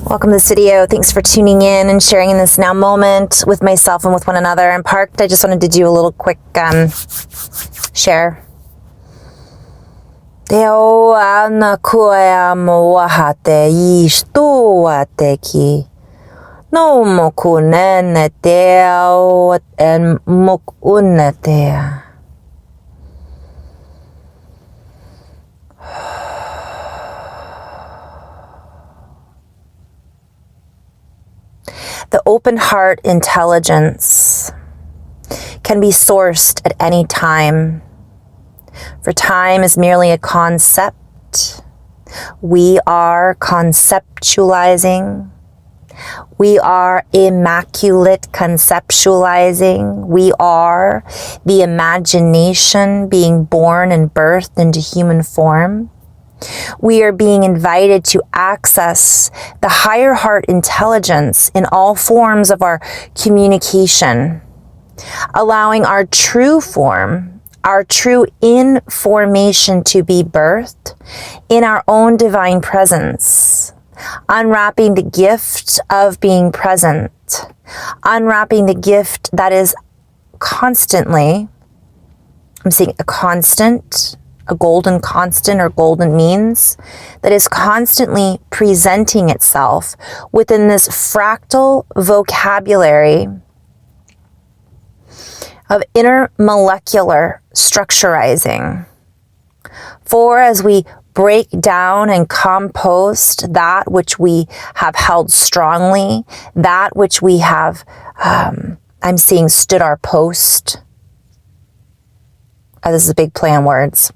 Welcome to this video. Thanks for tuning in and sharing in this now moment with myself and with one another. I'm parked. I just wanted to do a little quick share. Deo ana kuea moahate ishtuate ki. No mokunene deo en mokunetea. The open heart intelligence can be sourced at any time, for time is merely a concept. We are conceptualizing. We are immaculate conceptualizing. We are the imagination being born and birthed into human form. We are being invited to access the higher heart intelligence in all forms of our communication, allowing our true form, our true information to be birthed in our own divine presence, unwrapping the gift of being present, unwrapping the gift that is constantly, I'm seeing a constant, a golden constant or golden means that is constantly presenting itself within this fractal vocabulary of intermolecular structurizing. For as we break down and compost that which we have held strongly, that which we have, I'm seeing stood our post. This is a big play on words.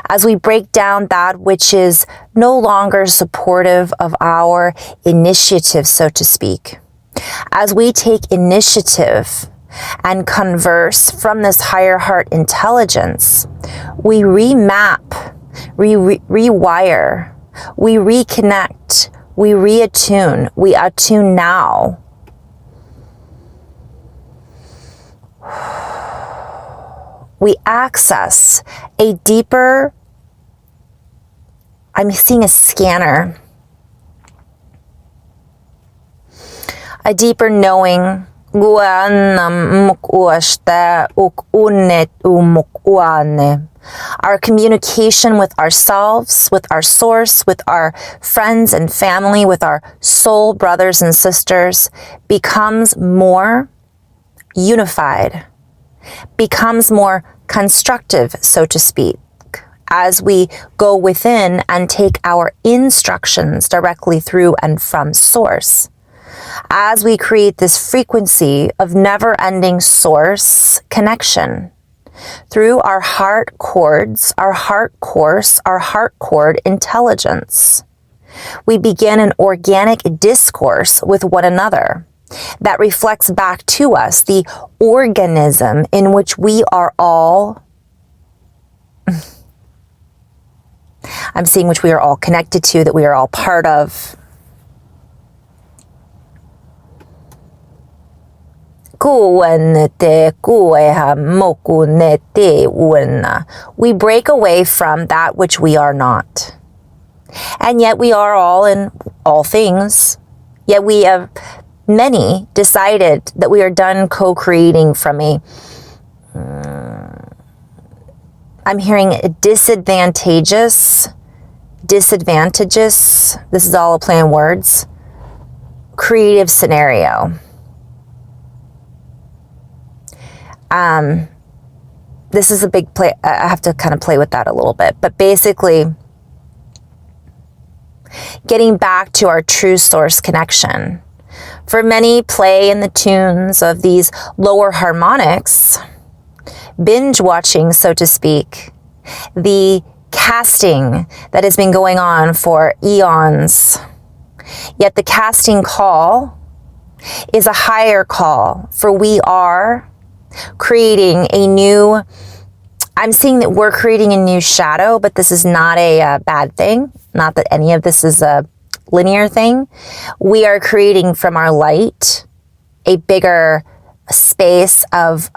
As we break down that which is no longer supportive of our initiative, so to speak, as we take initiative and converse from this higher heart intelligence, we remap, rewire, we reconnect, we reattune, we attune now. We access a deeper, I'm seeing a scanner, a deeper knowing. Our communication with ourselves, with our source, with our friends and family, with our soul brothers and sisters becomes more unified, becomes more constructive, so to speak, as we go within and take our instructions directly through and from source. As we create this frequency of never-ending source connection through our heart chords, our heart course, our heart chord intelligence, we begin an organic discourse with one another that reflects back to us the organism in which we are all, I'm seeing which we are all connected to, that we are all part of. We break away from that which we are not. And yet we are all in all things. Yet we have many decided that we are done co-creating from a, I'm hearing a disadvantageous, this is all a play on words, creative scenario. This is a big play. I have to kind of play with that a little bit, but basically getting back to our true source connection. For many play in the tunes of these lower harmonics, binge watching, so to speak, the casting that has been going on for eons. Yet the casting call is a higher call, for we are creating a new, I'm seeing that we're creating a new shadow, but this is not a bad thing. Not that any of this is a linear thing. We are creating from our light a bigger space of,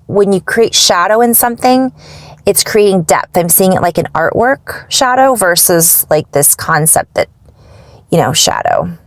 when you create shadow in something, it's creating depth. I'm seeing it like an artwork shadow versus like this concept that, shadow.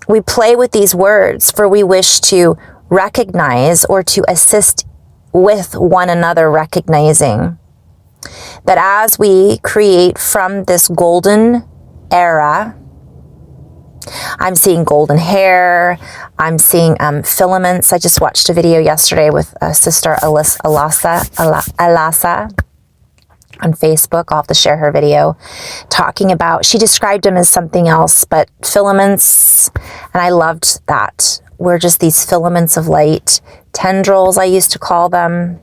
We play with these words for we wish to recognize or to assist with one another, recognizing that as we create from this golden era, I'm seeing golden hair, I'm seeing filaments. I just watched a video yesterday with Sister Alasa on Facebook. I'll have to share her video talking about, she described them as something else, but filaments, and I loved that. We're just these filaments of light, tendrils I used to call them,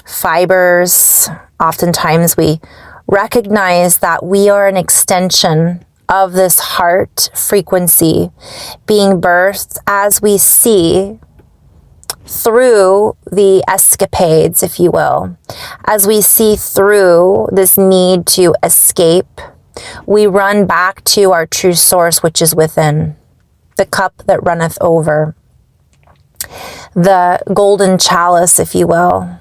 fibers. Oftentimes we recognize that we are an extension of this heart frequency being birthed as we see through the escapades, if you will. As we see through this need to escape, we run back to our true source, which is within, the cup that runneth over, the golden chalice, if you will.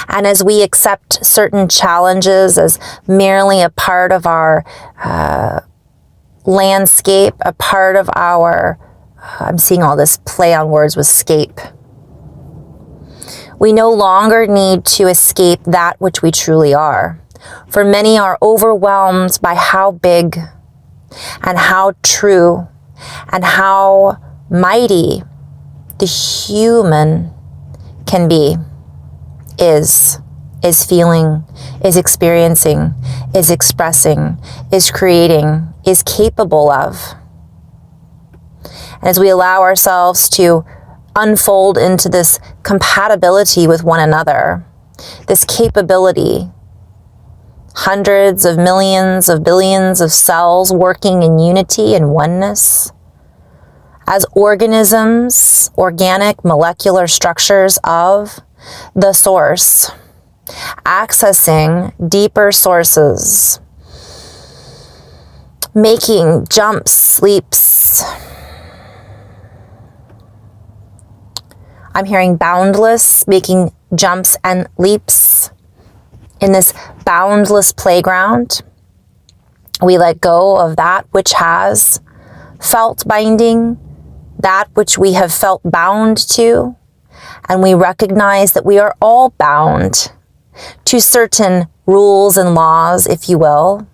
And as we accept certain challenges as merely a part of our landscape, a part of our, I'm seeing all this play on words with scape. We no longer need to escape that which we truly are. For many are overwhelmed by how big and how true and how mighty the human can be, is feeling, is experiencing, is expressing, is creating, is capable of. And as we allow ourselves to unfold into this compatibility with one another, this capability, hundreds of millions of billions of cells working in unity and oneness, as organisms, organic molecular structures of the source, accessing deeper sources, making jumps, leaps. I'm hearing boundless, making jumps and leaps in this boundless playground. We let go of that which has felt binding, that which we have felt bound to, and we recognize that we are all bound to certain rules and laws, if you will.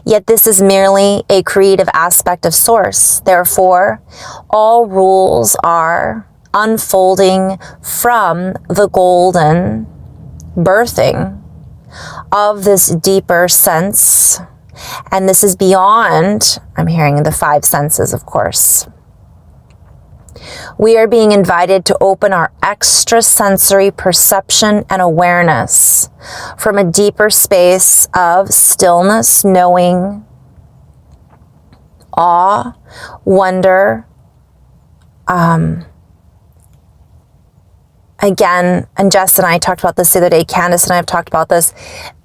Yet this is merely a creative aspect of source. Therefore, all rules are unfolding from the golden birthing of this deeper sense. And this is beyond, I'm hearing the five senses, of course. We are being invited to open our extrasensory perception and awareness from a deeper space of stillness, knowing, awe, wonder. Again, and Jess and I talked about this the other day, Candace and I have talked about this,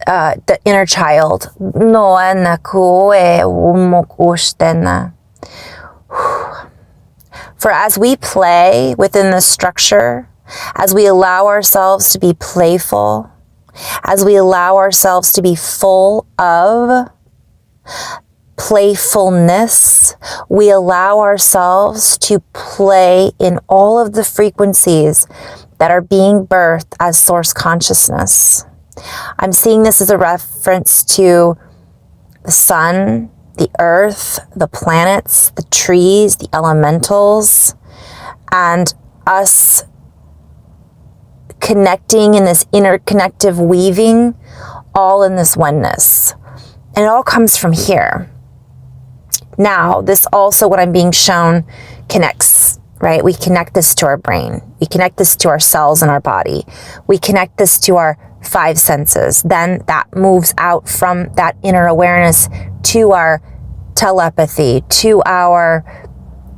the inner child. For as we play within this structure, as we allow ourselves to be playful, as we allow ourselves to be full of playfulness, we allow ourselves to play in all of the frequencies that are being birthed as source consciousness. I'm seeing this as a reference to the sun, the earth, the planets, the trees, the elementals, and us connecting in this interconnective weaving, all in this oneness. And it all comes from here. Now, this also, what I'm being shown, connects, right? We connect this to our brain. We connect this to our cells in our body. We connect this to our five senses. Then that moves out from that inner awareness to our telepathy, to our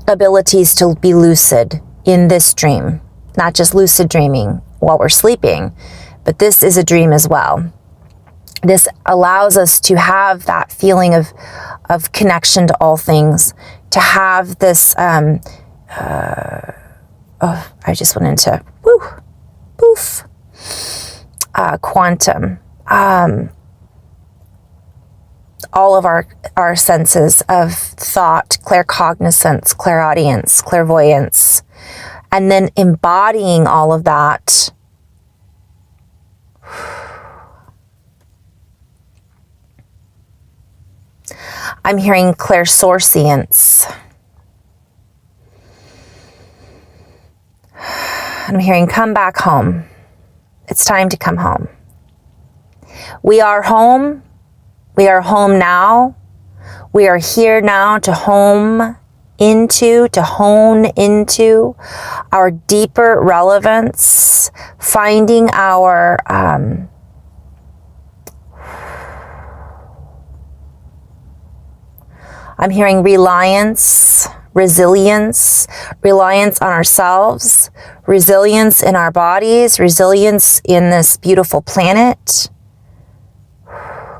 abilities to be lucid in this dream. Not just lucid dreaming while we're sleeping, but this is a dream as well. This allows us to have that feeling of connection to all things, to have this, I just went into, quantum. all of our senses of thought, claircognizance, clairaudience, clairvoyance, and then embodying all of that. I'm hearing clairsouciance. I'm hearing come back home. It's time to come home. We are home. We are home now. We are here now to hone into our deeper relevance, finding our I'm hearing resilience on ourselves, resilience in our bodies, resilience in this beautiful planet,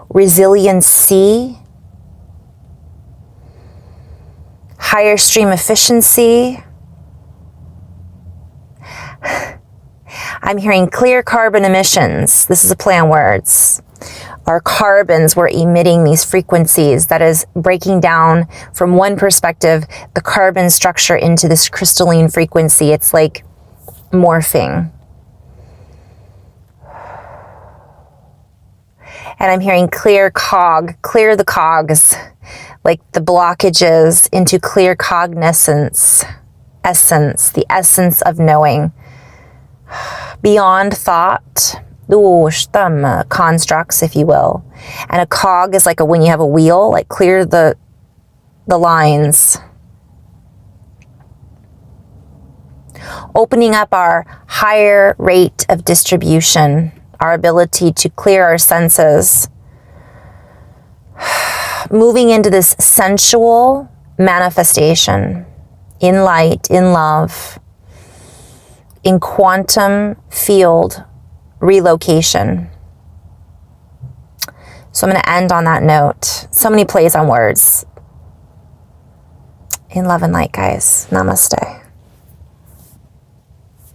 resiliency, higher stream efficiency. I'm hearing clear carbon emissions. This is a play on words. Our carbons, we're emitting these frequencies that is breaking down from one perspective, the carbon structure into this crystalline frequency. It's like morphing. And I'm hearing clear the cogs, like the blockages into clear cognizance, essence, the essence of knowing. Beyond thought, constructs, if you will. And a cog is like when you have a wheel, like clear the lines. Opening up our higher rate of distribution, our ability to clear our senses. Moving into this sensual manifestation in light, in love, in quantum field relocation. So I'm going to end on that note. So many plays on words. In love and light, guys. Namaste.